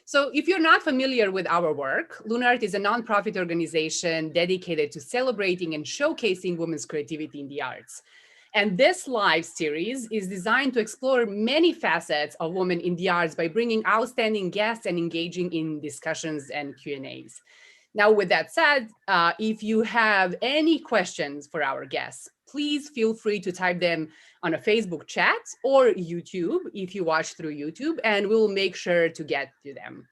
So if you're not familiar with our work, LunART is a nonprofit organization dedicated to celebrating and showcasing women's creativity in the arts. And this live series is designed to explore many facets of women in the arts by bringing outstanding guests and engaging in discussions and Q&As. Now, with that said, if you have any questions for our guests, please feel free to type them on a Facebook chat or YouTube if you watch through YouTube, and we'll make sure to get to them.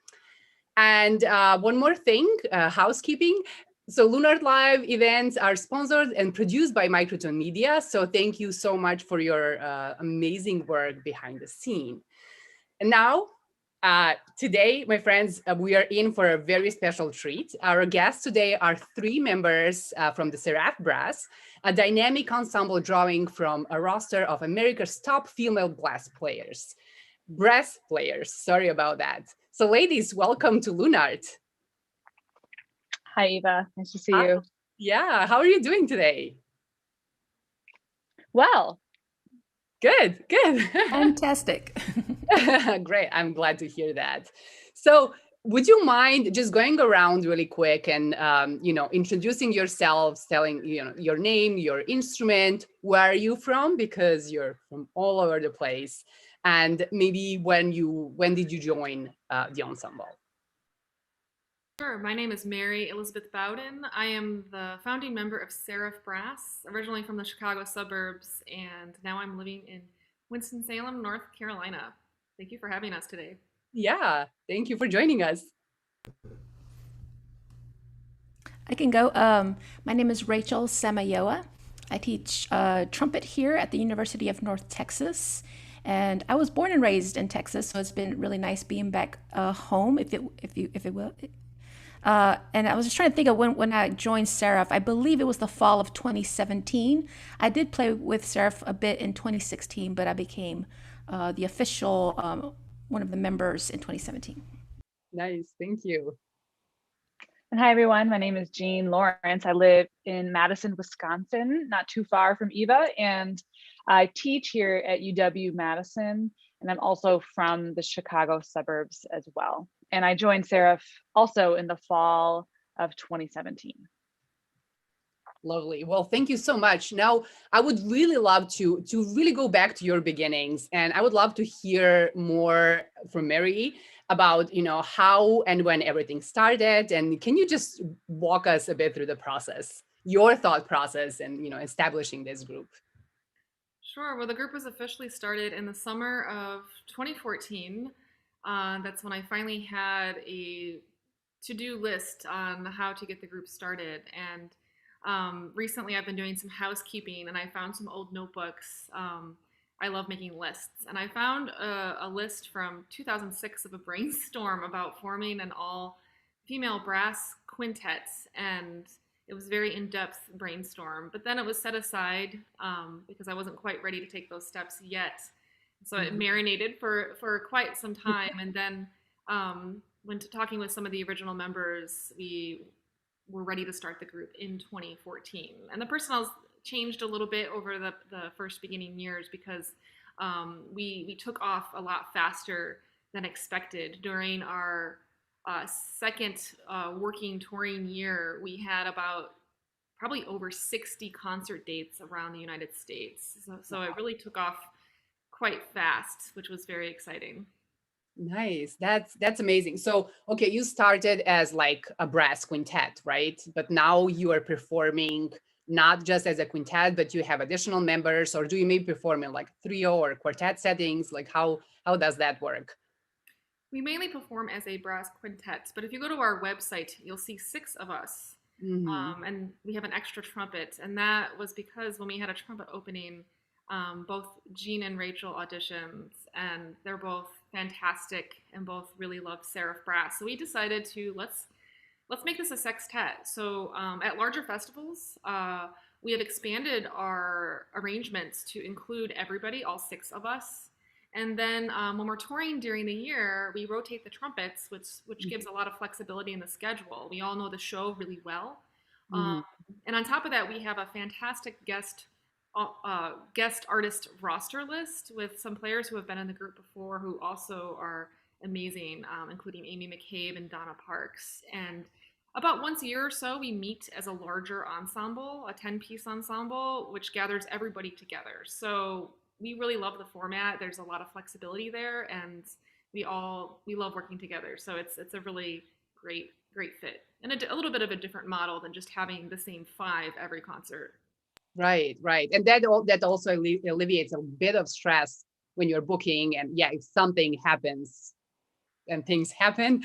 And one more thing, housekeeping. So LunART Live events are sponsored and produced by Microtone Media. So thank you so much for your amazing work behind the scene. And now, today, my friends, we are in for a very special treat. Our guests today are three members from the Seraph Brass, a dynamic ensemble drawing from a roster of America's top female brass players. Sorry about that. So ladies, welcome to LunART. Hi, Eva. Nice to see you. Yeah, how are you doing today? Well. Good. Fantastic. Great, I'm glad to hear that. So would you mind just going around really quick and, introducing yourselves, telling, your name, your instrument, where are you from? Because you're from all over the place. And maybe when did you join the ensemble? Sure. My name is Mary Elizabeth Bowden. I am the founding member of Seraph Brass, originally from the Chicago suburbs, and now I'm living in Winston-Salem, North Carolina. Thank you for having us today. Yeah, thank you for joining us. I can go. My name is Rachel Samayoa. I teach trumpet here at the University of North Texas. And I was born and raised in Texas, so it's been really nice being back home, if it will. And I was just trying to think of when I joined Seraph. I believe it was the fall of 2017. I did play with Seraph a bit in 2016, but I became the official one of the members in 2017. Nice, thank you. And hi, everyone. My name is Jean Lawrence. I live in Madison, Wisconsin, not too far from Eva, and I teach here at UW-Madison, and I'm also from the Chicago suburbs as well. And I joined Seraph also in the fall of 2017. Lovely. Well, thank you so much. Now, I would really love to really go back to your beginnings, and I would love to hear more from Mary about, how and when everything started. And can you just walk us a bit through the process, your thought process, and establishing this group? Sure. Well, the group was officially started in the summer of 2014. That's when I finally had a to-do list on how to get the group started. And recently I've been doing some housekeeping, and I found some old notebooks. I love making lists. And I found a list from 2006 of a brainstorm about forming an all-female brass quintet. And it was a very in-depth brainstorm. But then it was set aside because I wasn't quite ready to take those steps yet. So it marinated for quite some time. And then when talking with some of the original members, we were ready to start the group in 2014. And the personnel's changed a little bit over the first beginning years because we took off a lot faster than expected. During our second working touring year, we had about probably over 60 concert dates around the United States. So it really took off quite fast, which was very exciting. Nice. That's amazing. So, okay, you started as like a brass quintet, right? But now you are performing not just as a quintet, but you have additional members, or do you maybe perform in like trio or quartet settings? Like how does that work? We mainly perform as a brass quintet, but if you go to our website, you'll see 6 of us. And we have an extra trumpet. And that was because when we had a trumpet opening, both Jean and Rachel auditioned, and they're both fantastic and both really love Seraph Brass. So we decided to let's make this a sextet. So at larger festivals, we have expanded our arrangements to include everybody, all 6 of us. And then when we're touring during the year, we rotate the trumpets, which gives a lot of flexibility in the schedule. We all know the show really well. And on top of that, we have a fantastic guest artist roster list with some players who have been in the group before who also are amazing, including Amy McCabe and Donna Parks. And about once a year or so, we meet as a larger ensemble, a 10-piece ensemble, which gathers everybody together. So we really love the format. There's a lot of flexibility there, and we love working together. So it's a really great fit, and a little bit of a different model than just having the same 5 every concert. Right. And that also alleviates a bit of stress when you're booking, and if something happens, and things happen,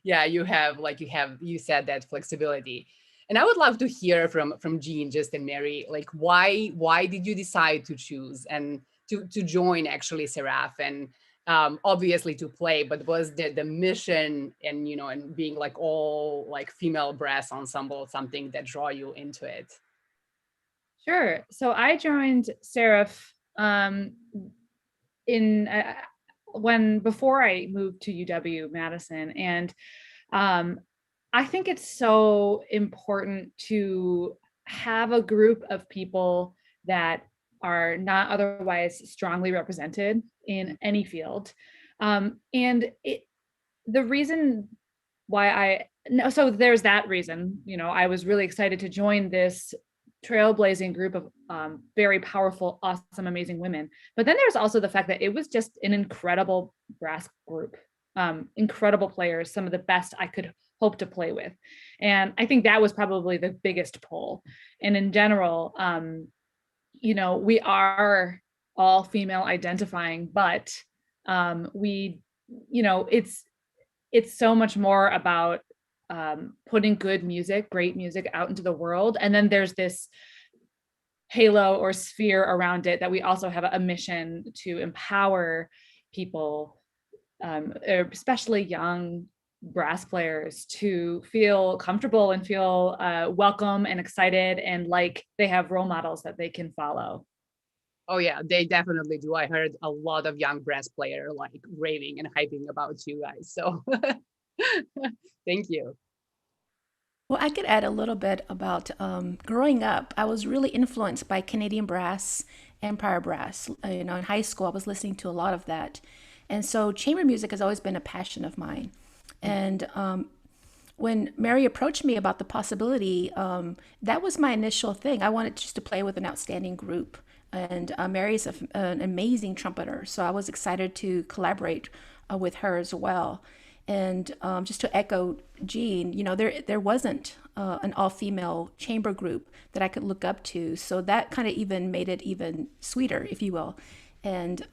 you said that flexibility. And I would love to hear from Jean, just and Mary, like why did you decide to choose and to join actually Seraph, and obviously to play, but was the mission and and being like all like female brass ensemble something that draw you into it? Sure. So I joined Seraph before I moved to UW-Madison, and I think it's so important to have a group of people that are not otherwise strongly represented in any field. The reason why so there's that reason, I was really excited to join this trailblazing group of very powerful, awesome, amazing women. But then there's also the fact that it was just an incredible brass group, incredible players, some of the best I could hope to play with. And I think that was probably the biggest pull. And in general, we are all female identifying, but it's so much more about putting great music out into the world. And then there's this halo or sphere around it that we also have a mission to empower people, especially young brass players, to feel comfortable and feel welcome and excited, and like they have role models that they can follow. Oh yeah, they definitely do. I heard a lot of young brass player like raving and hyping about you guys. So thank you. Well, I could add a little bit about growing up. I was really influenced by Canadian brass, Empire brass. In high school, I was listening to a lot of that. And so chamber music has always been a passion of mine. And when Mary approached me about the possibility, that was my initial thing. I wanted just to play with an outstanding group. And Mary is an amazing trumpeter. So I was excited to collaborate with her as well. And just to echo Jean, there wasn't an all-female chamber group that I could look up to. So that kind of even made it even sweeter, if you will. And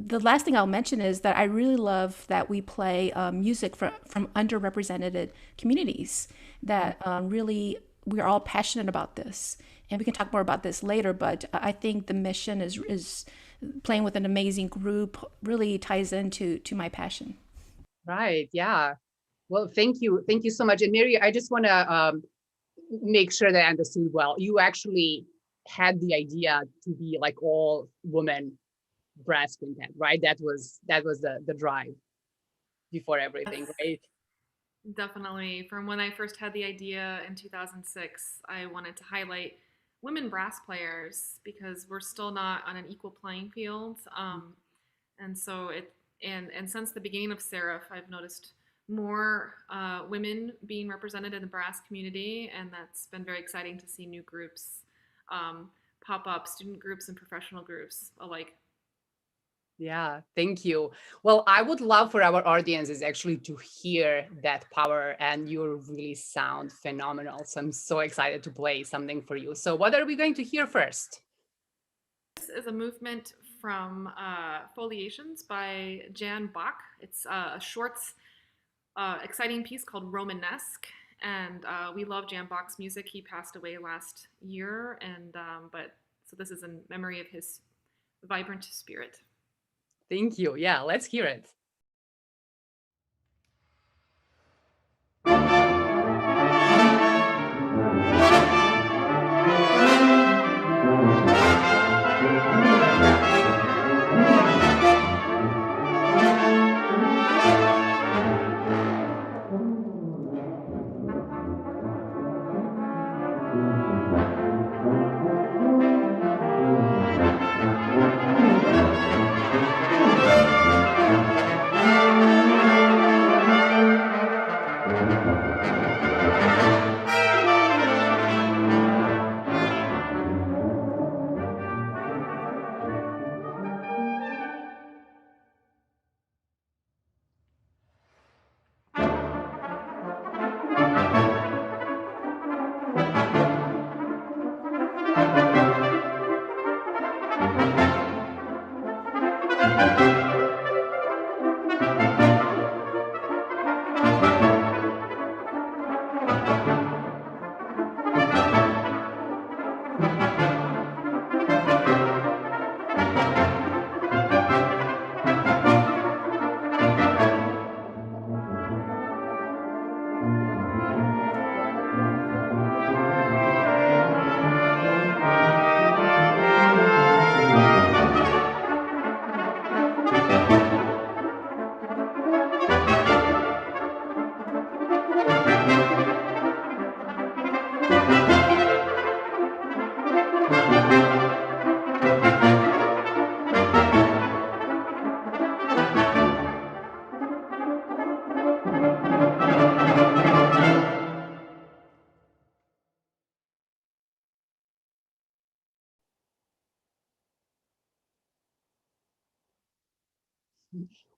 the last thing I'll mention is that I really love that we play music from underrepresented communities, that really we're all passionate about this. And we can talk more about this later, but I think the mission is playing with an amazing group really ties into my passion. Right. Yeah. Well, thank you. Thank you so much. And Mary, I just want to make sure that I understood well. You actually had the idea to be like all women brass quintet, right? That was the drive before everything, right? Definitely. From when I first had the idea in 2006, I wanted to highlight women brass players because we're still not on an equal playing field. And so and since the beginning of Seraph, I've noticed more women being represented in the brass community, and that's been very exciting to see new groups pop up, student groups and professional groups alike. Yeah, thank you. Well, I would love for our audiences actually to hear that power, and you really sound phenomenal. So I'm so excited to play something for you. So what are we going to hear first? This is a movement from Foliations by Jan Bach. It's a short, exciting piece called Romanesque. And we love Jan Bach's music. He passed away last year, and so this is in memory of his vibrant spirit. Thank you. Yeah, let's hear it.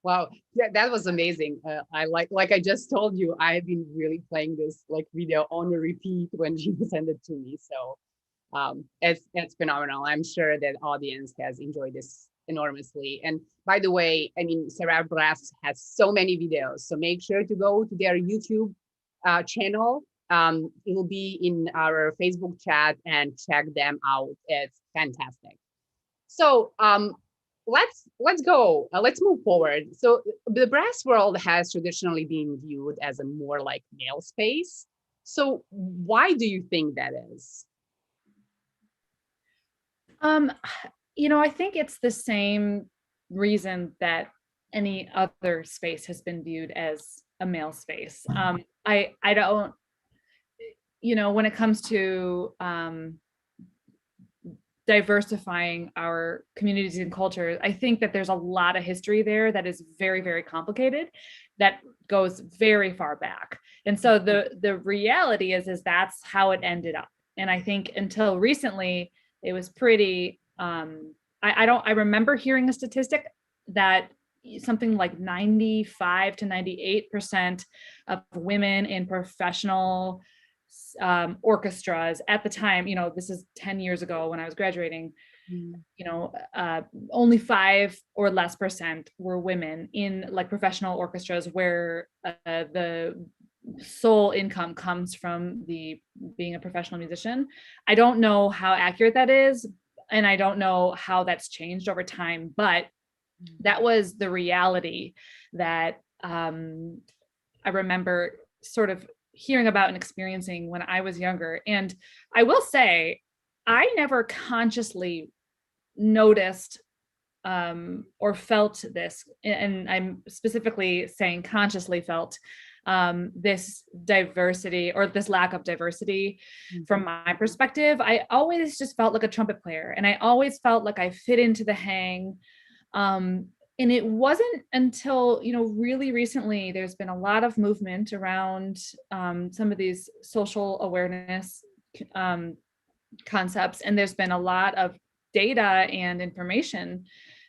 Wow, that was amazing. I like I just told you, I've been really playing this like video on a repeat when she sent it to me. So it's phenomenal. I'm sure that audience has enjoyed this enormously. And by the way, I mean, Seraph Brass has so many videos, so make sure to go to their YouTube channel. It will be in our Facebook chat and check them out. It's fantastic. So let's go. Let's move forward. So the brass world has traditionally been viewed as a more like male space. So why do you think that is? I think it's the same reason that any other space has been viewed as a male space. I don't, when it comes to diversifying our communities and cultures, I think that there's a lot of history there that is very, very complicated, that goes very far back. And so the reality is that's how it ended up. And I think until recently, it was pretty, I remember hearing a statistic that something like 95 to 98% of women in professional orchestras at the time, this is 10 years ago when I was graduating, only 5 or less percent were women in like professional orchestras where the sole income comes from being a professional musician. I don't know how accurate that is, and I don't know how that's changed over time, but that was the reality that I remember sort of hearing about and experiencing when I was younger. And I will say, I never consciously noticed or felt this, and I'm specifically saying consciously felt this diversity or this lack of diversity from my perspective. I always just felt like a trumpet player, and I always felt like I fit into the hang. And it wasn't until, really recently, there's been a lot of movement around some of these social awareness concepts. And there's been a lot of data and information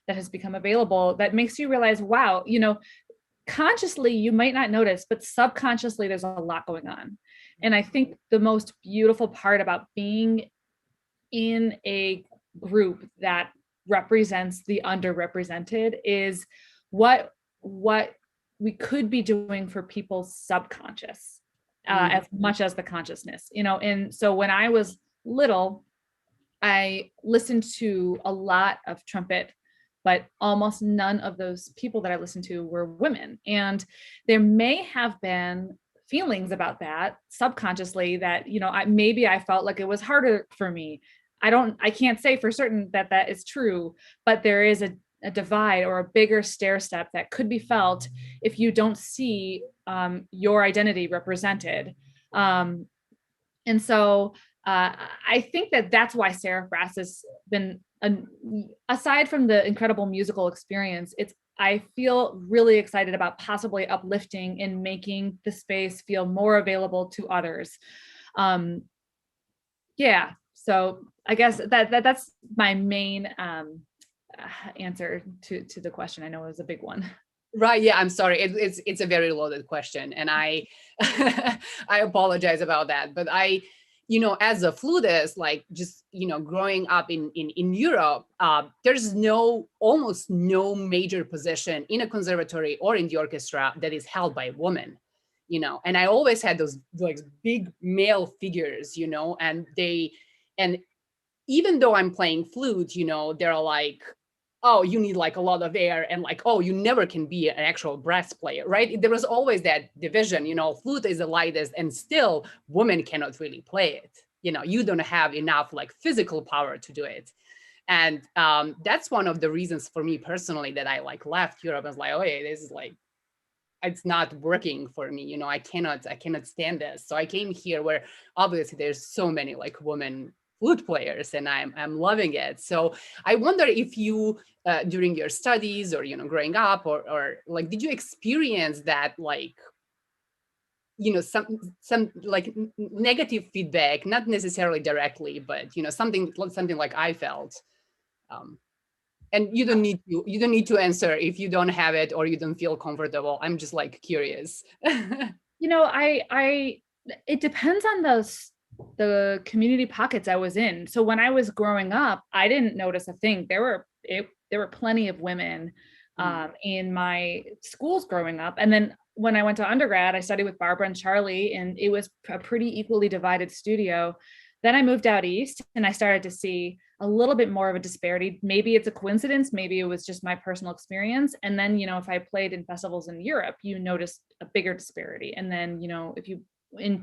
that has become available that makes you realize, wow, consciously you might not notice, but subconsciously there's a lot going on. And I think the most beautiful part about being in a group that represents the underrepresented is what we could be doing for people's subconscious as much as the consciousness, and so when I was little, I listened to a lot of trumpet, but almost none of those people that I listened to were women. And there may have been feelings about that subconsciously that, maybe I felt like it was harder for me. I can't say for certain that that is true, but there is a divide or a bigger stair step that could be felt if you don't see your identity represented. And so I think that that's why Seraph Brass has been, aside from the incredible musical experience, I feel really excited about possibly uplifting and making the space feel more available to others. So I guess that's my main answer to the question. I know it was a big one. Right. Yeah. I'm sorry. It's a very loaded question, and I I apologize about that. But as a flutist, like just growing up in Europe, there's almost no major position in a conservatory or in the orchestra that is held by a woman. And I always had those like big male figures, and even though I'm playing flute, they're like, oh, you need like a lot of air, and like, oh, you never can be an actual brass player, right? There was always that division, flute is the lightest, and still women cannot really play it. You don't have enough like physical power to do it. And that's one of the reasons for me personally that I like left Europe. I was like, oh yeah, this is like, it's not working for me. I cannot stand this. So I came here where obviously there's so many like women flute players, and I'm loving it. So I wonder if you during your studies or growing up or like, did you experience that like some like negative feedback, not necessarily directly, but something like I felt And you don't need to answer if you don't have it or you don't feel comfortable. I'm just like curious. You know, it depends on the community pockets I was in. So when I was growing up, I didn't notice a thing. There were plenty of women in my schools growing up. And then when I went to undergrad, I studied with Barbara and Charlie, and it was a pretty equally divided studio. Then I moved out east and I started to see a little bit more of a disparity. Maybe it's a coincidence, maybe it was just my personal experience. And then, you know, if I played in festivals in Europe, you notice a bigger disparity. And then, you know, if you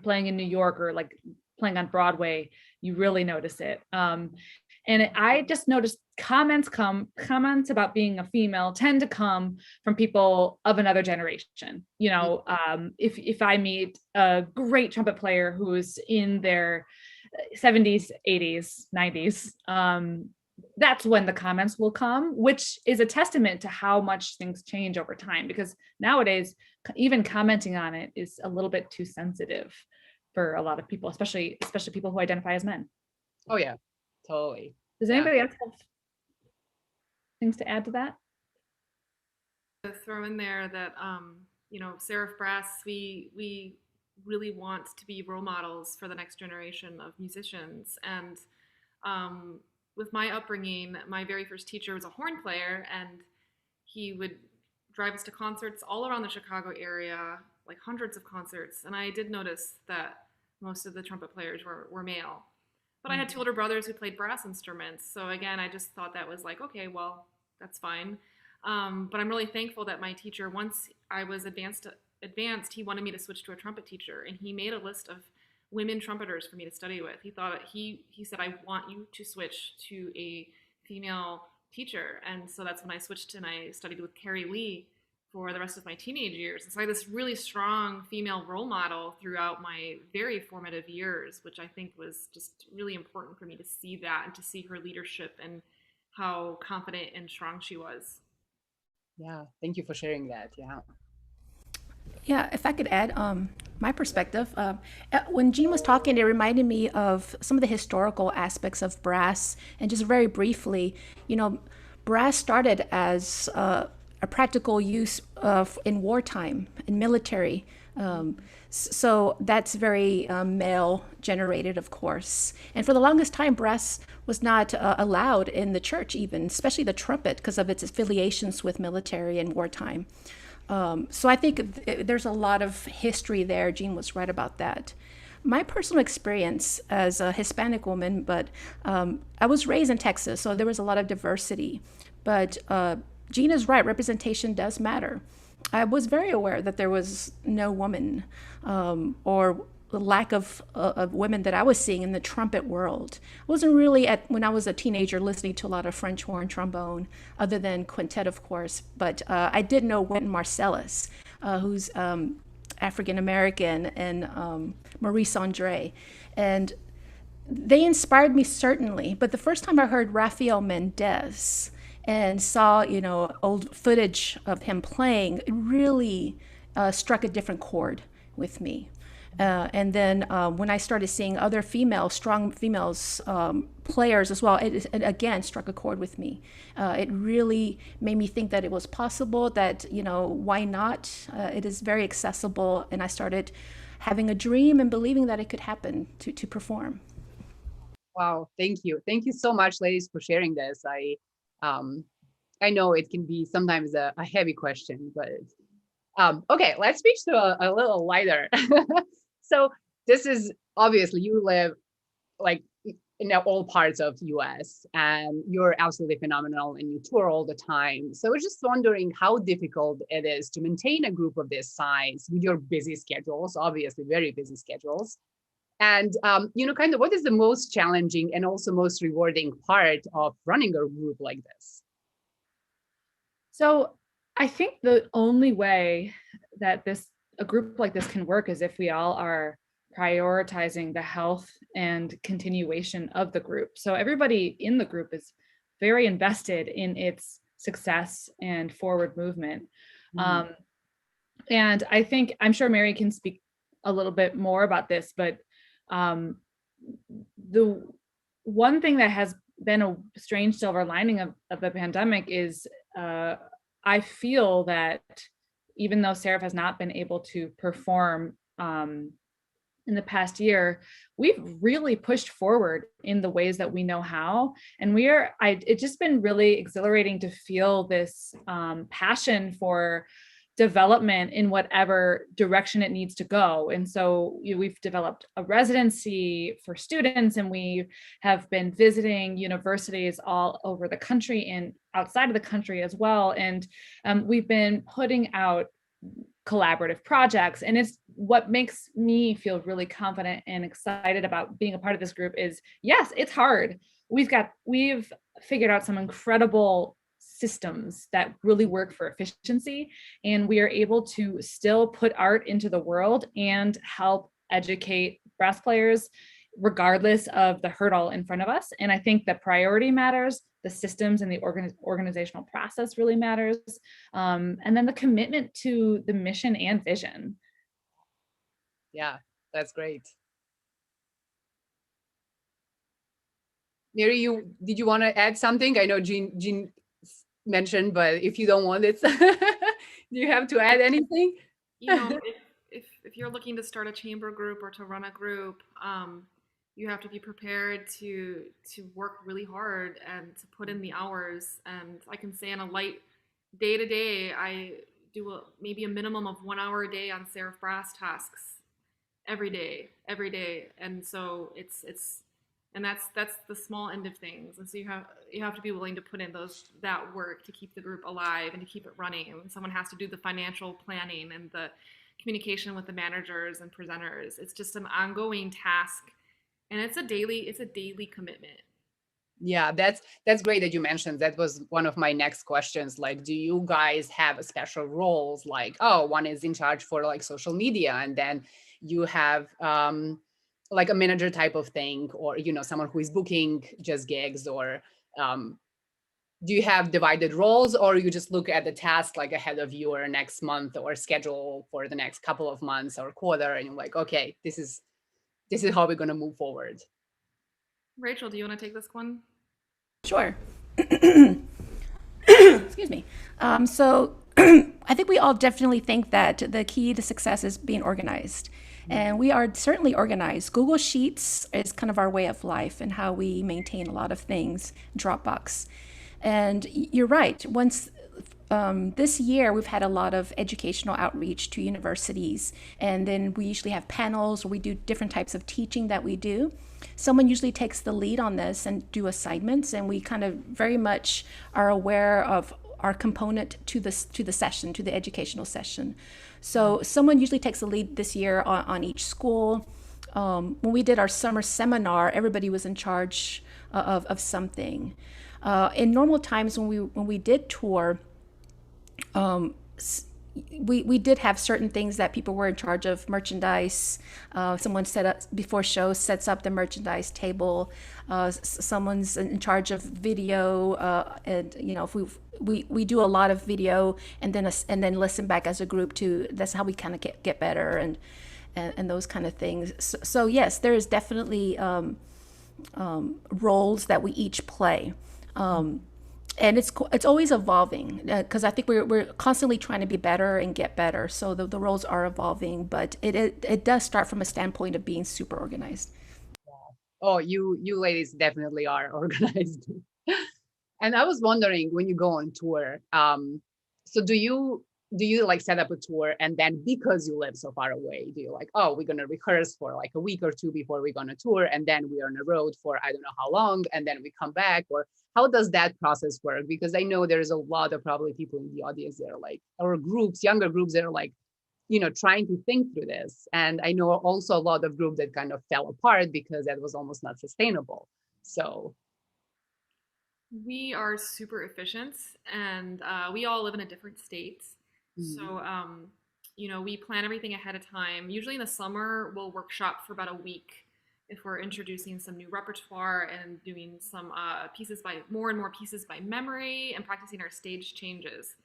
playing in New York or like playing on Broadway, you really notice it. And I just noticed comments about being a female tend to come from people of another generation. You know, if I meet a great trumpet player who's in their 70s, 80s, 90s, that's when the comments will come, which is a testament to how much things change over time, because nowadays even commenting on it is a little bit too sensitive for a lot of people, especially people who identify as men. Oh yeah, totally. Does anybody else have things to add to that? To throw in there that you know, Seraph Brass, we really want to be role models for the next generation of musicians. And with my upbringing, my very first teacher was a horn player, and he would drive us to concerts all around the Chicago area, like hundreds of concerts. And I did notice that most of the trumpet players were male. But I had two older brothers who played brass instruments. So again, I just thought that was like, okay, well, that's fine. But I'm really thankful that my teacher, once I was advanced, he wanted me to switch to a trumpet teacher, and he made a list of women trumpeters for me to study with. He thought he said, I want you to switch to a female teacher. And so that's when I switched and I studied with 𝐂𝐨 for the rest of my teenage years. And so I had this really strong female role model throughout my very formative years, which I think was just really important for me to see that and to see her leadership and how confident and strong she was. Yeah, thank you for sharing that. Yeah. Yeah, if I could add my perspective, when Jean was talking, it reminded me of some of the historical aspects of brass. And just very briefly, you know, brass started as a practical use in wartime, in military. So that's very male generated, of course. And for the longest time, brass was not allowed in the church even, especially the trumpet, because of its affiliations with military and wartime. So I think there's a lot of history there. Jean was right about that. My personal experience as a Hispanic woman, but I was raised in Texas, so there was a lot of diversity. But Jean is right, representation does matter. I was very aware that there was no woman or the lack of women that I was seeing in the trumpet world. I wasn't really, when I was a teenager, listening to a lot of French horn, trombone, other than quintet, of course. But I did know Wynton Marsalis, who's African-American, and Maurice Andre. And they inspired me, certainly. But the first time I heard Rafael Mendez and saw, you know, old footage of him playing, it really struck a different chord with me. And then when I started seeing other strong females players as well, it again struck a chord with me. It really made me think that it was possible, that, you know, why not? It is very accessible. And I started having a dream and believing that it could happen to perform. Wow, thank you. Thank you so much, ladies, for sharing this. I know it can be sometimes a heavy question, but okay, let's switch to a little lighter. So this is obviously, you live like in all parts of US, and you're absolutely phenomenal and you tour all the time. So I was just wondering how difficult it is to maintain a group of this size with your busy schedules, obviously very busy schedules. And, you know, kind of what is the most challenging and also most rewarding part of running a group like this? So I think the only way that a group like this can work is if we all are prioritizing the health and continuation of the group. So everybody in the group is very invested in its success and forward movement. Mm-hmm. And I think, I'm sure Mary can speak a little bit more about this, but the one thing that has been a strange silver lining of the pandemic is I feel that even though Seraph has not been able to perform in the past year, we've really pushed forward in the ways that we know how. And it's just been really exhilarating to feel this passion for development in whatever direction it needs to go. And so we've developed a residency for students, and we have been visiting universities all over the country and outside of the country as well. And we've been putting out collaborative projects. And it's what makes me feel really confident and excited about being a part of this group is, yes, it's hard. We've figured out some incredible systems that really work for efficiency, and we are able to still put art into the world and help educate brass players regardless of the hurdle in front of us. And I think the priority matters, the systems and the organizational process really matters, and then the commitment to the mission and vision. Yeah, that's great. Mary, did you want to add something? I know Jean mentioned, but if you don't want it, do you have to add anything? You know, if you're looking to start a chamber group or to run a group, you have to be prepared to work really hard and to put in the hours. And I can say on a light day to day, I do maybe a minimum of 1 hour a day on Seraph Brass tasks every day. And so and that's the small end of things. And so you have to be willing to put in that work to keep the group alive and to keep it running. And someone has to do the financial planning and the communication with the managers and presenters. It's just an ongoing task, and it's a daily commitment. Yeah, that's great that you mentioned. That was one of my next questions. Like, do you guys have special roles? Like, oh, one is in charge for like social media, and then you have like a manager type of thing, or someone who is booking just gigs, or do you have divided roles, or you just look at the task like ahead of you or next month or schedule for the next couple of months or quarter, and you're like, okay, this is how we're going to move forward? Rachel, do you want to take this one? Sure. Excuse me. So I think we all definitely think that the key to success is being organized. And we are certainly organized. Google Sheets is kind of our way of life and how we maintain a lot of things, Dropbox. And you're right. Once this year, we've had a lot of educational outreach to universities. And then we usually have panels, or we do different types of teaching that we do. Someone usually takes the lead on this and do assignments. And we kind of very much are aware of our component to the session, to the educational session. So someone usually takes the lead this year on each school. When we did our summer seminar, everybody was in charge of something. In normal times when we did tour, we did have certain things that people were in charge of. Merchandise, someone set up before shows, sets up the merchandise table. Someone's in charge of video, and if we do a lot of video and then listen back as a group too. That's how we kind of get better and those kind of things. So yes, there is definitely roles that we each play. And it's always evolving, because I think we're constantly trying to be better and get better. So the roles are evolving, but it does start from a standpoint of being super organized. Oh, you ladies definitely are organized. And I was wondering, when you go on tour, so do you like set up a tour, and then because you live so far away, do you like, oh, we're gonna rehearse for like a week or two before we're gonna tour, and then we're on the road for I don't know how long, and then we come back? Or how does that process work? Because I know there's a lot of probably people in the audience that are like, or groups, younger groups that are like, trying to think through this. And I know also a lot of groups that kind of fell apart because that was almost not sustainable. So we are super efficient, and we all live in a different states. So, we plan everything ahead of time. Usually in the summer, we'll workshop for about a week if we're introducing some new repertoire and doing some more and more pieces by memory and practicing our stage changes.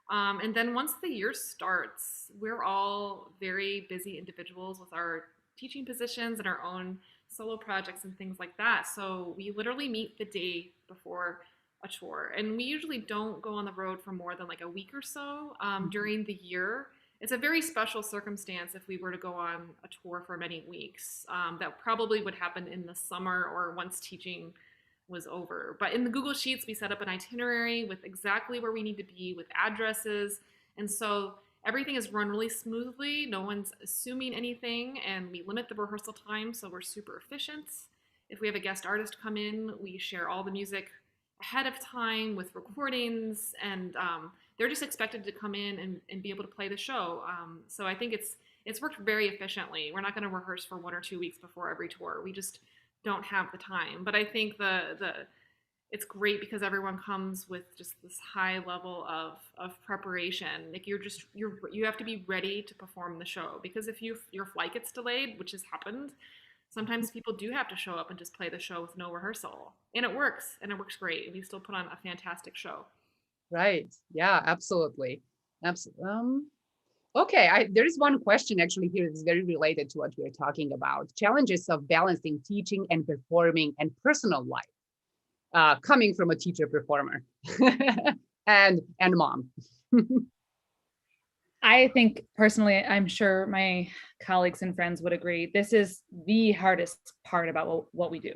And then once the year starts, we're all very busy individuals with our teaching positions and our own solo projects and things like that. So we literally meet the day before a tour, and we usually don't go on the road for more than like a week or so during the year. It's a very special circumstance if we were to go on a tour for many weeks. That probably would happen in the summer or once teaching was over. But in the Google Sheets, we set up an itinerary with exactly where we need to be with addresses. And so everything is run really smoothly. No one's assuming anything, and we limit the rehearsal time, so we're super efficient. If we have a guest artist come in, we share all the music ahead of time with recordings, and they're just expected to come in and be able to play the show. So I think it's worked very efficiently. We're not going to rehearse for 1 or 2 weeks before every tour. We just don't have the time. But I think it's great because everyone comes with just this high level of preparation. Like you have to be ready to perform the show, because if your flight gets delayed, which has happened, sometimes people do have to show up and just play the show with no rehearsal, and it works great. We still put on a fantastic show. Right. Yeah, absolutely. Okay, there is one question actually here that's very related to what we're talking about. Challenges of balancing teaching and performing and personal life, coming from a teacher performer and mom. I think personally, I'm sure my colleagues and friends would agree, this is the hardest part about what we do,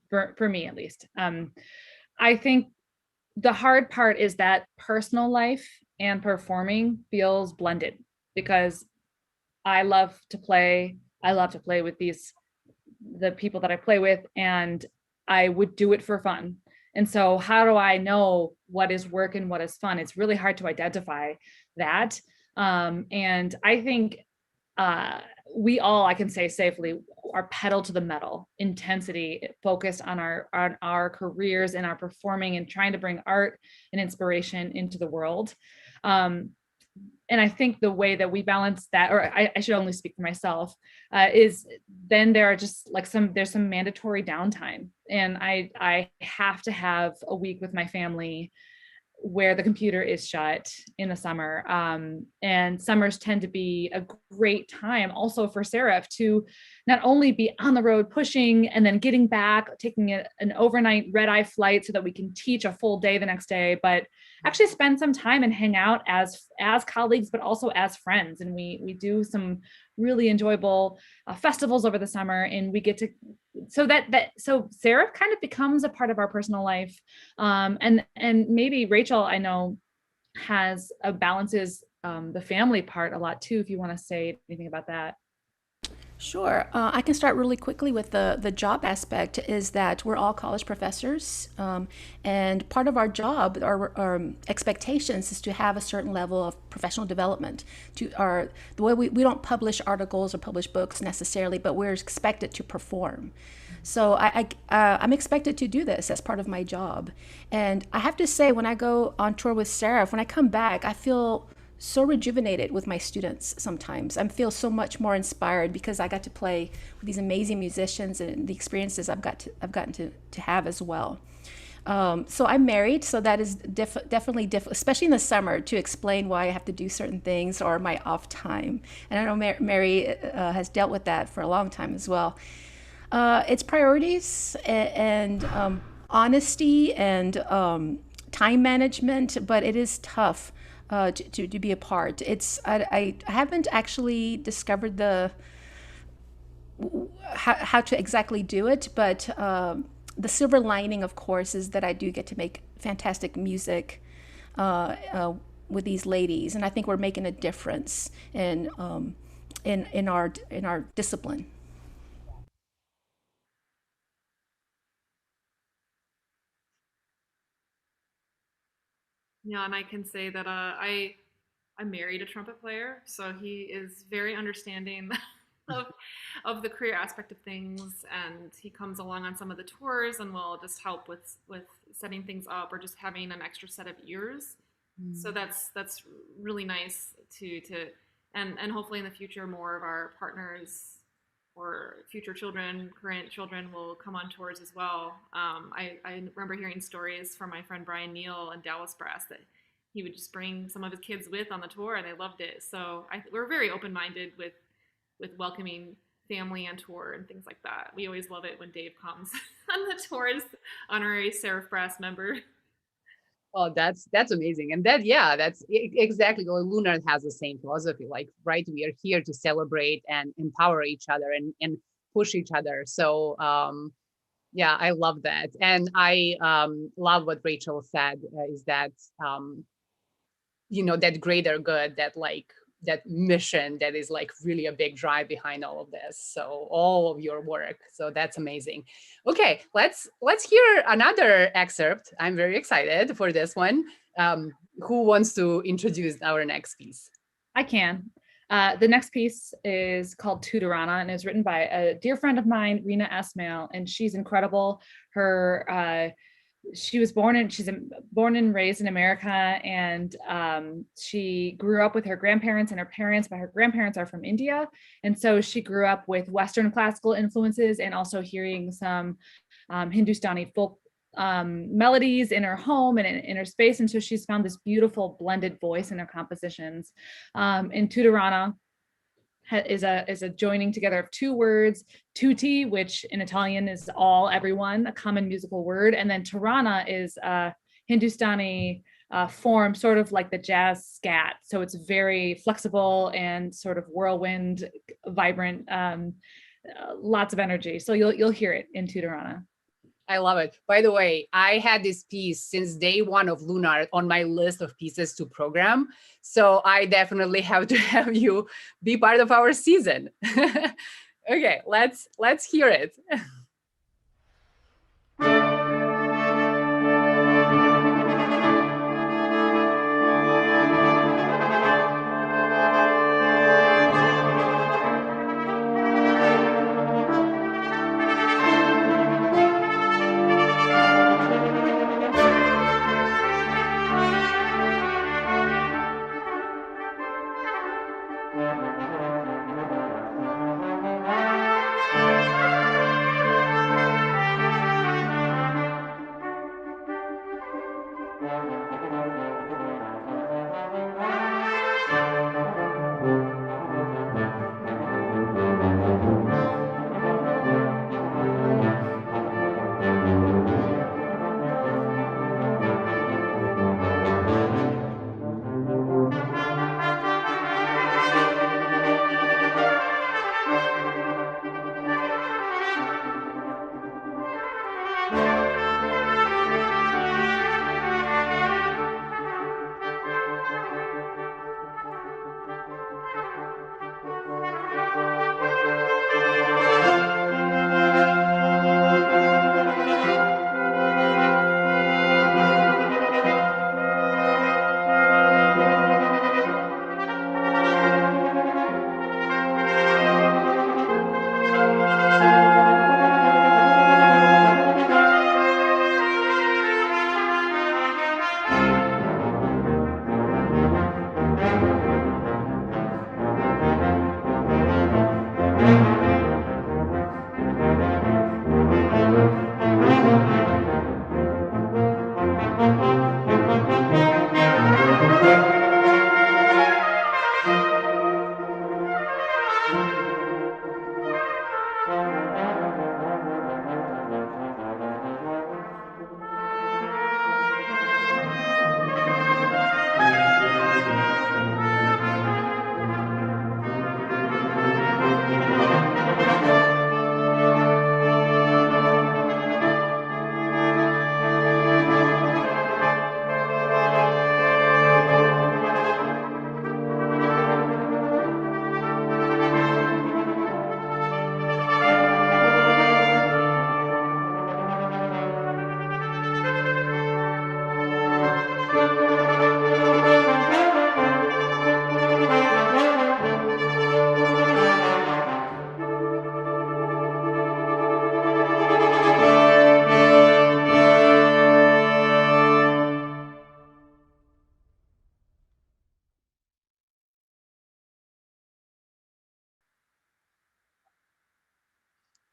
for me at least. I think the hard part is that personal life and performing feels blended, because I love to play with the people that I play with, and I would do it for fun. And so how do I know what is work and what is fun? It's really hard to identify that. And I think we all, I can say safely, are pedal to the metal, intensity, focused on our careers and our performing and trying to bring art and inspiration into the world. And I think the way that we balance that, or I should only speak for myself, is then there are just like there's some mandatory downtime. And I have to have a week with my family where the computer is shut in the summer. And summers tend to be a great time also for Seraph to not only be on the road pushing and then getting back, taking an overnight red-eye flight so that we can teach a full day the next day, but actually spend some time and hang out as colleagues, but also as friends. And we do some really enjoyable festivals over the summer, and we get to, so Seraph kind of becomes a part of our personal life. And maybe Rachel, I know, balances the family part a lot too, if you want to say anything about that. Sure. I can start really quickly with the job aspect. Is that we're all college professors, and part of our job, our expectations, is to have a certain level of professional development. The way we don't publish articles or publish books necessarily, but we're expected to perform. So I'm expected to do this as part of my job. And I have to say, when I go on tour with Seraph, when I come back, I feel so rejuvenated with my students sometimes. I feel so much more inspired because I got to play with these amazing musicians and the experiences I've gotten to have as well. So I'm married, so that is definitely difficult, especially in the summer, to explain why I have to do certain things or my off time. And I know Mary has dealt with that for a long time as well. It's priorities and honesty and time management, but it is tough to be a part. I haven't actually discovered how to exactly do it, but the silver lining, of course, is that I do get to make fantastic music with these ladies, and I think we're making a difference in our discipline. Yeah, and I can say that I married a trumpet player, so he is very understanding of the career aspect of things, and he comes along on some of the tours and will just help with setting things up or just having an extra set of ears. So that's really nice to and hopefully in the future more of our partners or future children, current children, will come on tours as well. I remember hearing stories from my friend Brian Neal and Dallas Brass that he would just bring some of his kids with on the tour, and they loved it. So we're very open-minded with welcoming family on tour and things like that. We always love it when Dave comes on the tour as honorary Seraph Brass member. Oh, that's amazing. And that, yeah, that's exactly what LunART has the same philosophy. Like, right, we are here to celebrate and empower each other and push each other. So yeah, I love that. And I love what Rachel said, is that that greater good, that like that mission that is like really a big drive behind all of this. So all of your work. So that's amazing. Okay, let's hear another excerpt. I'm very excited for this one. Who wants to introduce our next piece? I can. The next piece is called Tutorana and is written by a dear friend of mine, Rena Esmail, and she's incredible. She's born and raised in America, and she grew up with her grandparents and her parents, but her grandparents are from India. And so she grew up with Western classical influences and also hearing some Hindustani folk melodies in her home and in her space. And so she's found this beautiful blended voice in her compositions. In Tutorana is a joining together of two words, tutti, which in Italian is all, everyone, a common musical word, and then Tarana is a Hindustani form, sort of like the jazz scat. So it's very flexible and sort of whirlwind, vibrant, lots of energy. So you'll hear it in Tutorana. I love it. By the way, I had this piece since day one of LunART on my list of pieces to program. So I definitely have to have you be part of our season. Okay, let's hear it.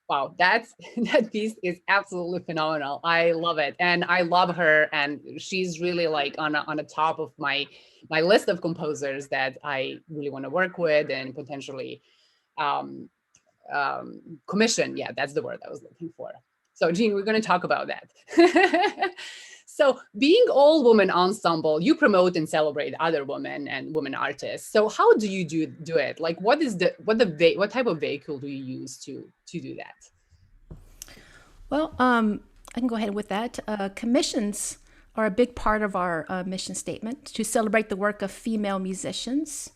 Wow, that piece is absolutely phenomenal. I love it, and I love her, and she's really like on the top of my list of composers that I really want to work with and potentially commission. Yeah, that's the word I was looking for. So Jean, we're going to talk about that. So being all-woman ensemble, you promote and celebrate other women and women artists. So how do you do it? Like, what type of vehicle do you use to do that? Well, I can go ahead with that. Commissions are a big part of our mission statement to celebrate the work of female musicians.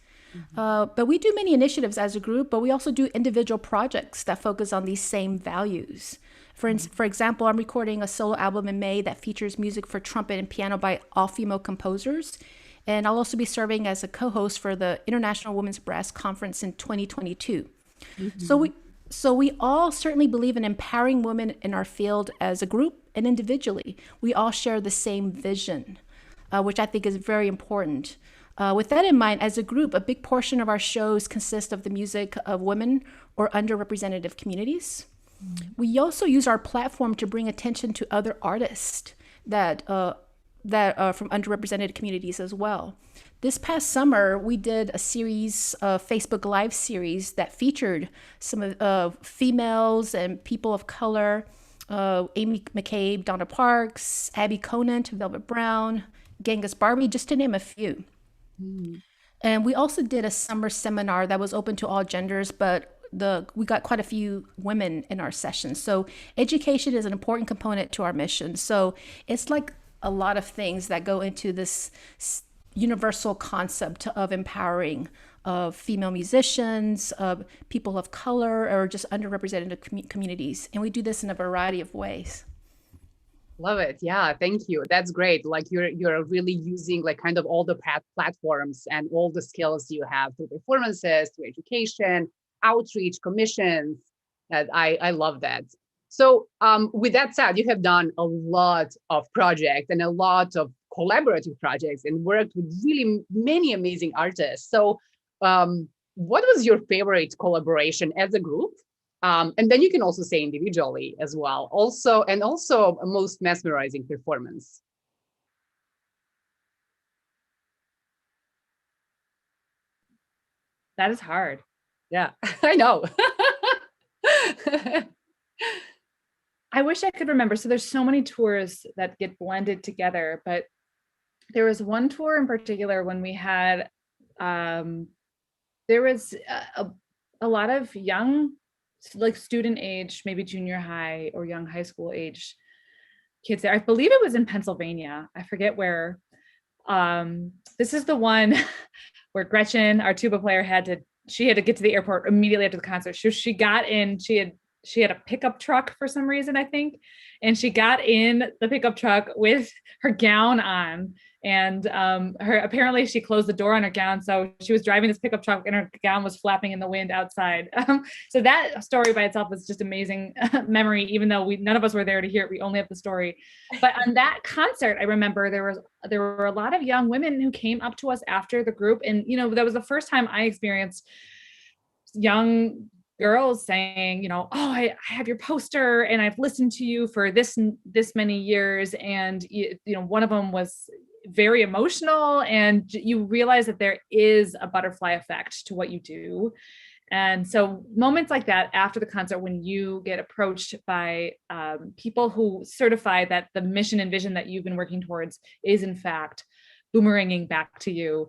But we do many initiatives as a group, but we also do individual projects that focus on these same values. For example, I'm recording a solo album in May that features music for trumpet and piano by all female composers. And I'll also be serving as a co-host for the International Women's Brass Conference in 2022. So we all certainly believe in empowering women in our field as a group and individually. We all share the same vision, which I think is very important. With that in mind, as a group, a big portion of our shows consist of the music of women or underrepresented communities. We also use our platform to bring attention to other artists that are from underrepresented communities as well. This past summer, we did a series, Facebook Live series that featured some of females and people of color, Amy McCabe, Donna Parks, Abby Conant, Velvet Brown, Genghis Barbie, just to name a few. And we also did a summer seminar that was open to all genders, but we got quite a few women in our sessions. So education is an important component to our mission. So it's like a lot of things that go into this universal concept of empowering of female musicians, of people of color, or just underrepresented communities. And we do this in a variety of ways. Love it. Yeah, thank you. That's great. Like you're really using like kind of all the platforms and all the skills you have through performances, through education, outreach, commissions. I love that. So with that said, you have done a lot of projects and a lot of collaborative projects and worked with really many amazing artists. So what was your favorite collaboration as a group? And then you can also say individually as well. Also a most mesmerizing performance. That is hard. Yeah, I know. I wish I could remember. So there's so many tours that get blended together, but there was one tour in particular when we had, there was a lot of young, like student age, maybe junior high or young high school age kids there. I believe it was in Pennsylvania. I forget where. This is the one where Gretchen, our tuba player, she had to get to the airport immediately after the concert. She got in, she had a pickup truck for some reason, I think. And she got in the pickup truck with her gown on. And apparently she closed the door on her gown. So she was driving this pickup truck and her gown was flapping in the wind outside. So that story by itself was just amazing memory, even though none of us were there to hear it. We only have the story. But on that concert, I remember there were a lot of young women who came up to us after the group. And, that was the first time I experienced young girls saying, oh, I have your poster and I've listened to you for this many years. And, one of them was very emotional, and you realize that there is a butterfly effect to what you do. And so moments like that after the concert, when you get approached by people who certify that the mission and vision that you've been working towards is in fact boomeranging back to you.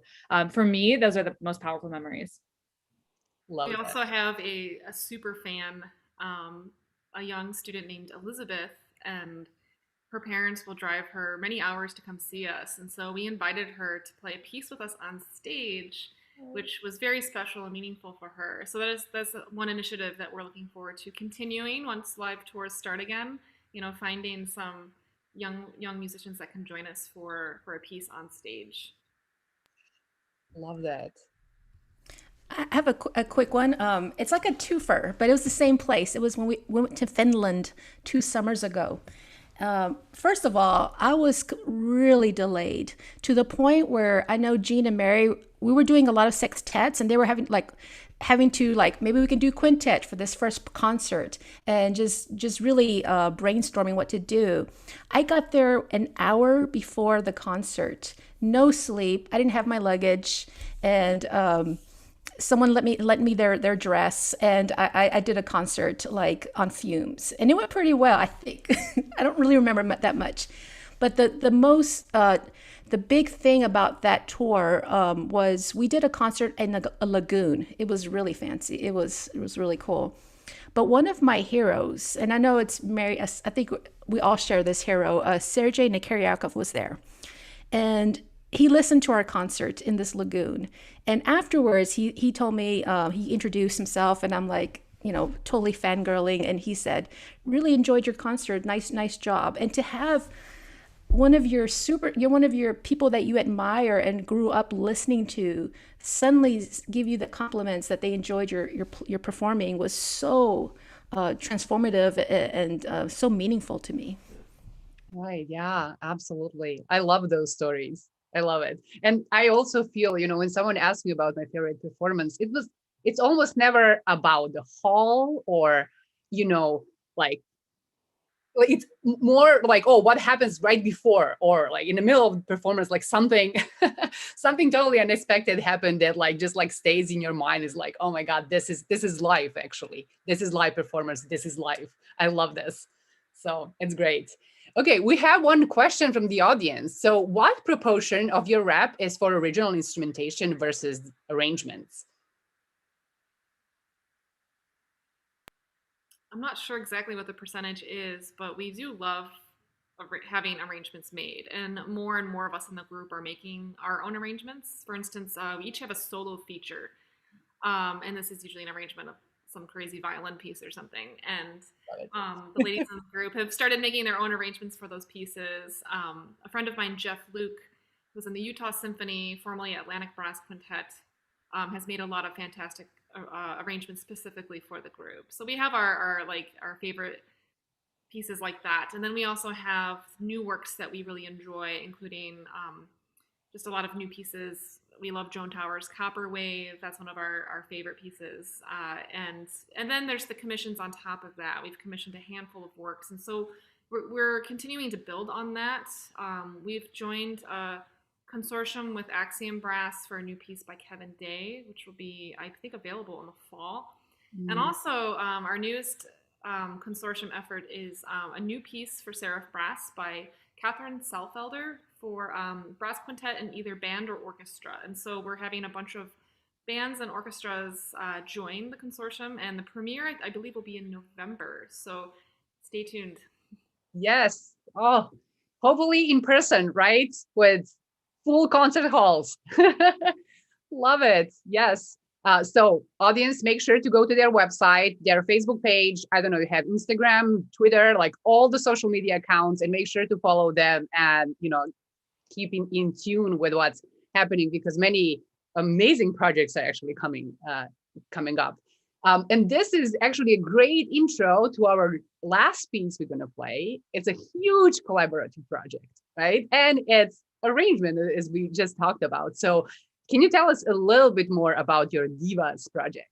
For me, those are the most powerful memories. Love we that. also have a super fan, a young student named Elizabeth, and her parents will drive her many hours to come see us. And so we invited her to play a piece with us on stage, which was very special and meaningful for her. So that's one initiative that we're looking forward to continuing once live tours start again, finding some young musicians that can join us for a piece on stage. Love that. I have a quick one. It's like a twofer, but it was the same place. It was when we went to Finland 2 summers ago. First of all, I was really delayed to the point where I know Jean and Mary, we were doing a lot of sextets, and they were having to maybe we can do quintet for this first concert, and just really brainstorming what to do. I got there an hour before the concert, no sleep. I didn't have my luggage, and someone lent me their dress, and I did a concert like on fumes, and it went pretty well, I think. I don't really remember that much, but the big thing about that tour was we did a concert in a lagoon. It was really fancy. It was really cool. But one of my heroes, and I know it's Mary, I think we all share this hero, 𝐂𝐨𝐧𝐧𝐞𝐭 was there. And he listened to our concert in this lagoon. And afterwards, he told me, he introduced himself, and I'm like, totally fangirling. And he said, really enjoyed your concert. Nice job. And to have one of your people that you admire and grew up listening to suddenly give you the compliments that they enjoyed your performing was so transformative and so meaningful to me. Right. Yeah, absolutely. I love those stories. I love it. And I also feel, when someone asks me about my favorite performance, it's almost never about the hall or, like it's more like, oh, what happens right before, or like in the middle of the performance, like something something totally unexpected happened that like just like stays in your mind, is like, oh my God, this is life. Actually, this is live performance. This is life. I love this. So it's great. Okay, we have one question from the audience. So what proportion of your rep is for original instrumentation versus arrangements? I'm not sure exactly what the percentage is, but we do love having arrangements made, and more of us in the group are making our own arrangements. For instance, we each have a solo feature, and this is usually an arrangement of some crazy violin piece or something. And the ladies in the group have started making their own arrangements for those pieces. A friend of mine, Jeff Luke, who's in the Utah Symphony, formerly Atlantic Brass Quintet, has made a lot of fantastic arrangements specifically for the group. So we have our favorite pieces like that, and then we also have new works that we really enjoy, including just a lot of new pieces. We love Joan Tower's Copper Wave. That's one of our favorite pieces. And then there's the commissions on top of that. We've commissioned a handful of works, and so we're continuing to build on that. We've joined a consortium with Axiom Brass for a new piece by Kevin Day, which will be, I think, available in the fall. And also our newest consortium effort is a new piece for Seraph Brass by Catherine Selfelder for brass quintet in either band or orchestra. And so we're having a bunch of bands and orchestras join the consortium, and the premiere, I believe, will be in November. So stay tuned. Yes. Oh, hopefully in person, right? With full concert halls. Love it. Yes. So audience, make sure to go to their website, their Facebook page. I don't know, you have Instagram, Twitter, like all the social media accounts, and make sure to follow them and, keep in tune with what's happening, because many amazing projects are actually coming up. And this is actually a great intro to our last piece we're going to play. It's a huge collaborative project, right? And it's arrangement, as we just talked about. So can you tell us a little bit more about your Divas project?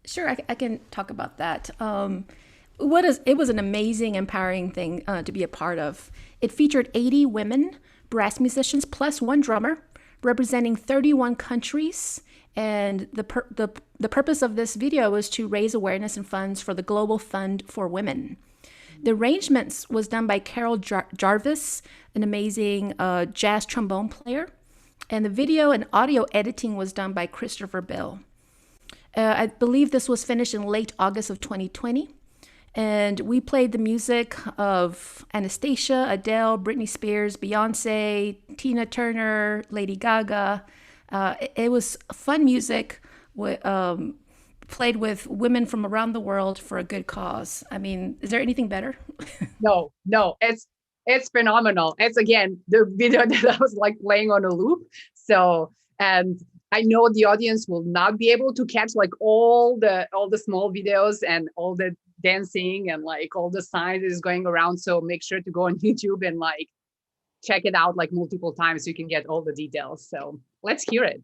Sure, I can talk about that. It was an amazing, empowering thing to be a part of. It featured 80 women brass musicians plus one drummer, representing 31 countries. And the purpose of this video was to raise awareness and funds for the Global Fund for Women. The arrangements was done by Carol Jarvis, an amazing jazz trombone player. And the video and audio editing was done by Christopher Bill. I believe this was finished in late August of 2020. And we played the music of Anastasia, Adele, Britney Spears, Beyonce, Tina Turner, Lady Gaga. It was fun music played with women from around the world for a good cause. I mean, is there anything better? No, it's phenomenal. It's, again, the video that I was like playing on a loop. So, and I know the audience will not be able to catch like all the small videos and all the dancing and like all the signs that is going around. So make sure to go on YouTube and like check it out like multiple times so you can get all the details. So let's hear it.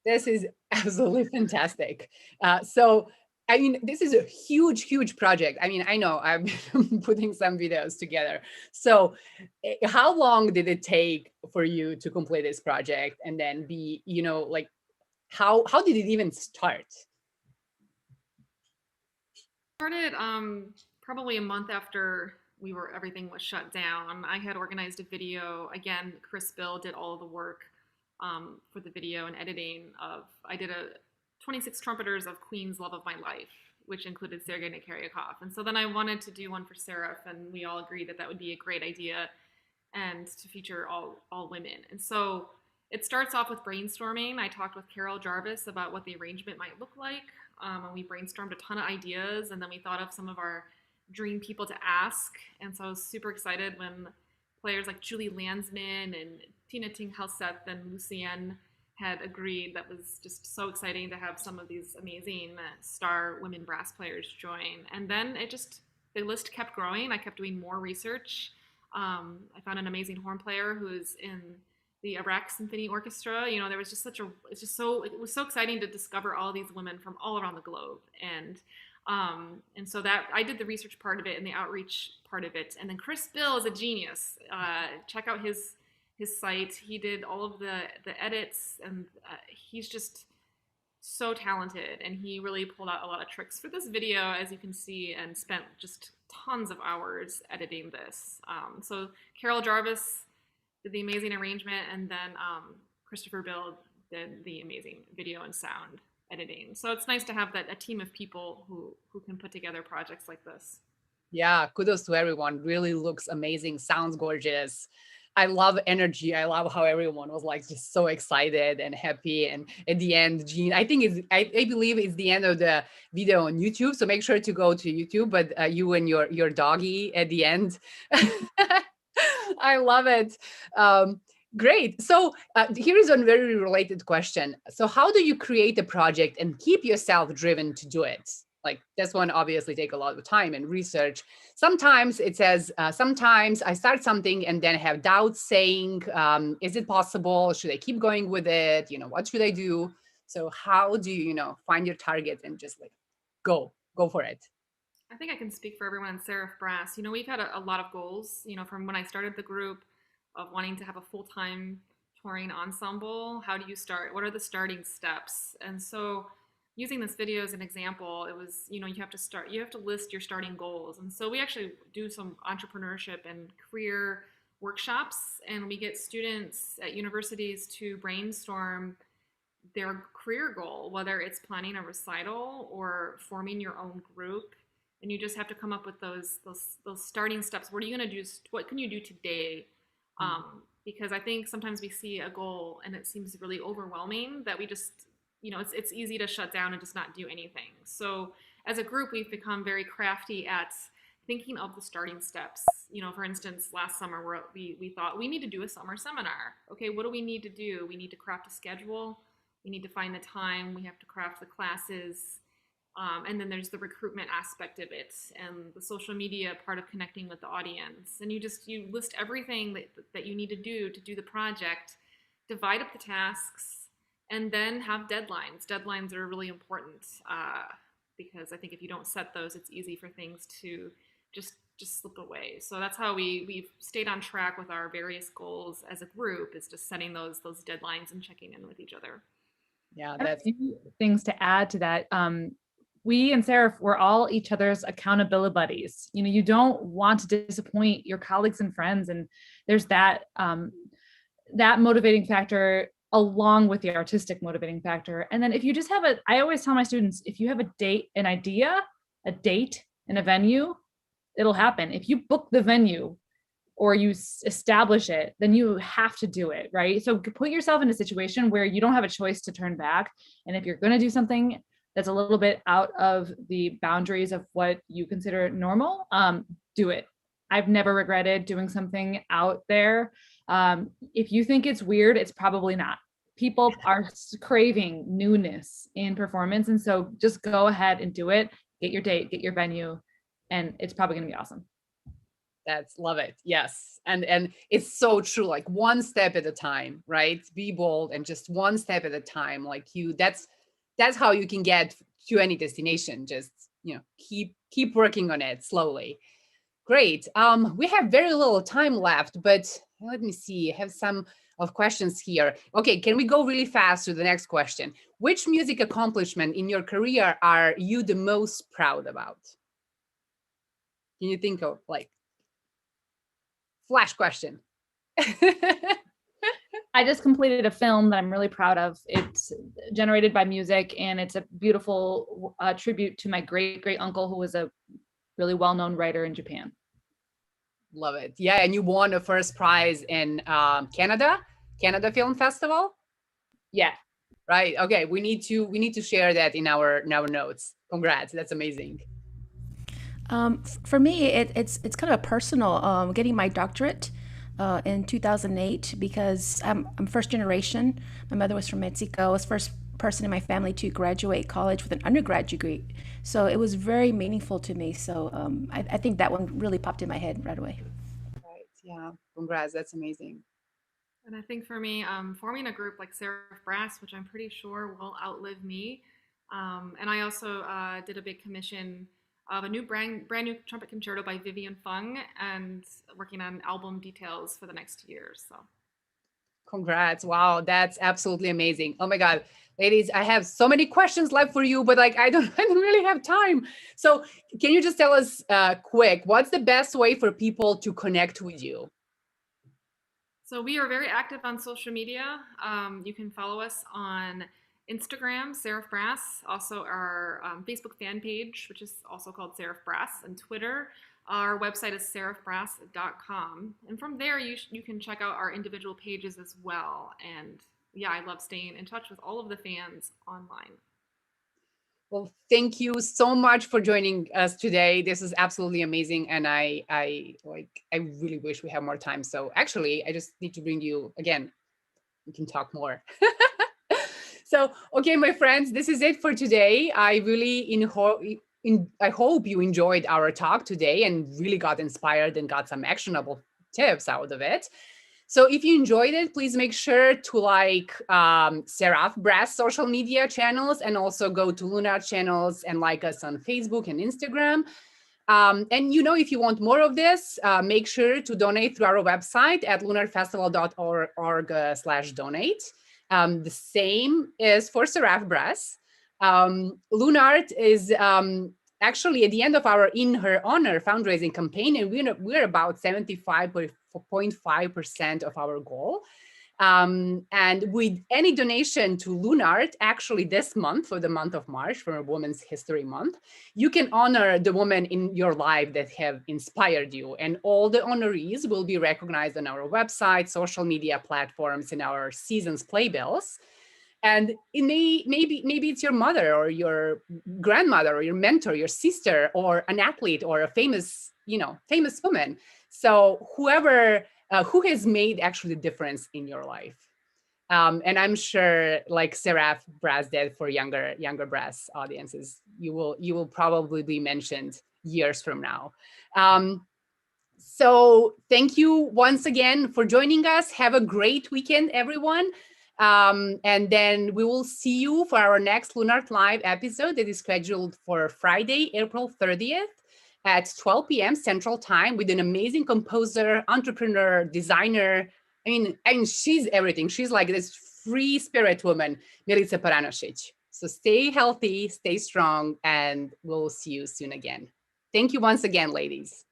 This is absolutely fantastic. So, I mean, this is a huge, huge project. I mean, I know I've been putting some videos together. So how long did it take for you to complete this project? And then like, how did it even start? Started probably a month after everything was shut down. I had organized a video. Again, Chris Bill did all of the work for the video and editing of. I did a 26 trumpeters of Queen's Love of My Life, which included 𝐂𝐨𝐧𝐧𝐞𝐭. And so then I wanted to do one for Seraph, and we all agreed that that would be a great idea, and to feature all women. And so it starts off with brainstorming. I talked with Carol Jarvis about what the arrangement might look like. And we brainstormed a ton of ideas, and then we thought of some of our dream people to ask. And so I was super excited when players like Julie Landsman and Tina Ting-Halseth and Lucienne had agreed. That was just so exciting to have some of these amazing star women brass players join. And then the list kept growing. I kept doing more research. I found an amazing horn player who's in the Iraq Symphony Orchestra. There was just it was so exciting to discover all these women from all around the globe. And so that I did the research part of it and the outreach part of it. And then Chris Bill is a genius. Check out his site. He did all of the edits, and he's just so talented. And he really pulled out a lot of tricks for this video, as you can see, and spent just tons of hours editing this. So Carol Jarvis did the amazing arrangement, and then Christopher Bill did the amazing video and sound editing. So it's nice to have a team of people who can put together projects like this. Yeah, kudos to everyone. Really looks amazing, sounds gorgeous. I love energy. I love how everyone was like just so excited and happy. And at the end, Jean, I believe it's the end of the video on YouTube. So make sure to go to YouTube, but you and your doggy at the end. I love it. Great. So here is a very related question. So how do you create a project and keep yourself driven to do it? Like this one obviously take a lot of time and research. Sometimes it says, sometimes I start something and then have doubts saying, is it possible? Should I keep going with it? What should I do? So how do you, find your target and just like go for it? I think I can speak for everyone in Seraph Brass. We've had a lot of goals, from when I started the group, of wanting to have a full-time touring ensemble. How do you start? What are the starting steps? And so using this video as an example, it was, you have to list your starting goals. And so we actually do some entrepreneurship and career workshops, and we get students at universities to brainstorm their career goal, whether it's planning a recital or forming your own group. And you just have to come up with those starting steps. What are you going to do? What can you do today? Because I think sometimes we see a goal and it seems really overwhelming that we just, it's easy to shut down and just not do anything. So as a group, we've become very crafty at thinking of the starting steps. For instance, last summer we thought we need to do a summer seminar. Okay, what do we need to do? We need to craft a schedule. We need to find the time. We have to craft the classes. And then there's the recruitment aspect of it and the social media part of connecting with the audience. And you list everything that you need to do the project, divide up the tasks, and then have deadlines. Deadlines are really important because I think if you don't set those, it's easy for things to just slip away. So that's how we've stayed on track with our various goals as a group, is just setting those deadlines and checking in with each other. Yeah, that's a few things to add to that. We and Seraph, we're all each other's accountability buddies. You don't want to disappoint your colleagues and friends, and there's that motivating factor along with the artistic motivating factor. And then if you just have I always tell my students, if you have a date, an idea, a date, and a venue, it'll happen. If you book the venue or you establish it, then you have to do it, right? So put yourself in a situation where you don't have a choice to turn back. And if you're going to do something that's a little bit out of the boundaries of what you consider normal, do it. I've never regretted doing something out there. If you think it's weird, it's probably not. People are craving newness in performance. And so just go ahead and do it. Get your date, get your venue, and it's probably going to be awesome. Love it. Yes. And it's so true. Like one step at a time, right? Be bold and just one step at a time. Like that's how you can get to any destination. Just, keep working on it slowly. Great. We have very little time left, but let me see. I have some of questions here. Okay, can we go really fast to the next question? Which music accomplishment in your career are you the most proud about? Can you think of like flash question? I just completed a film that I'm really proud of. It's generated by music, and it's a beautiful tribute to my great uncle, who was a really well-known writer in Japan. Love it. Yeah, and you won a first prize in Canada Film Festival. Yeah. Right. Okay. We need to share that in our notes. Congrats. That's amazing. For me, it's kind of a personal. Getting my doctorate in 2008, because I'm first generation. My mother was from Mexico. I was first person in my family to graduate college with an undergrad degree. So it was very meaningful to me. So I think that one really popped in my head right away. Right. Yeah. Congrats. That's amazing. And I think for me, forming a group like Seraph Brass, which I'm pretty sure will outlive me. And I also did a big commission of a brand new trumpet concerto by Vivian Fung, and working on album details for the next year. So congrats. Wow, that's absolutely amazing. Oh my God, ladies, I have so many questions left for you, but like I don't really have time. So can you just tell us quick, what's the best way for people to connect with you? So we are very active on social media. You can follow us on Instagram, Seraph Brass, also our Facebook fan page, which is also called Seraph Brass, and Twitter. Our website is seraphbrass.com. And from there, you can check out our individual pages as well. And yeah, I love staying in touch with all of the fans online. Well, thank you so much for joining us today. This is absolutely amazing. And I really wish we had more time. So actually, I just need to bring you again. We can talk more. So, okay, my friends, this is it for today. I really I hope you enjoyed our talk today and really got inspired and got some actionable tips out of it. So if you enjoyed it, please make sure to like Seraph Brass social media channels, and also go to LunART channels and like us on Facebook and Instagram. And if you want more of this, make sure to donate through our website at lunartfestival.org/donate. The same is for Seraph Brass. LunART is actually at the end of our In Her Honor fundraising campaign, and we're about 75.5% of our goal. And with any donation to LunART, actually this month, for the month of March, for Women's History Month, you can honor the women in your life that have inspired you. And all the honorees will be recognized on our website, social media platforms, and our season's playbills. And maybe it's your mother or your grandmother or your mentor, your sister, or an athlete or a famous woman. So whoever who has made actually the difference in your life. And I'm sure, like Seraph Brass did for younger brass audiences, you will probably be mentioned years from now. So thank you once again for joining us. Have a great weekend, everyone. And then we will see you for our next LunART Live episode that is scheduled for Friday, April 30th at 12 p.m. Central Time, with an amazing composer, entrepreneur, designer. I mean, she's everything. She's like this free spirit woman, Milica Paranosic. So stay healthy, stay strong, and we'll see you soon again. Thank you once again, ladies.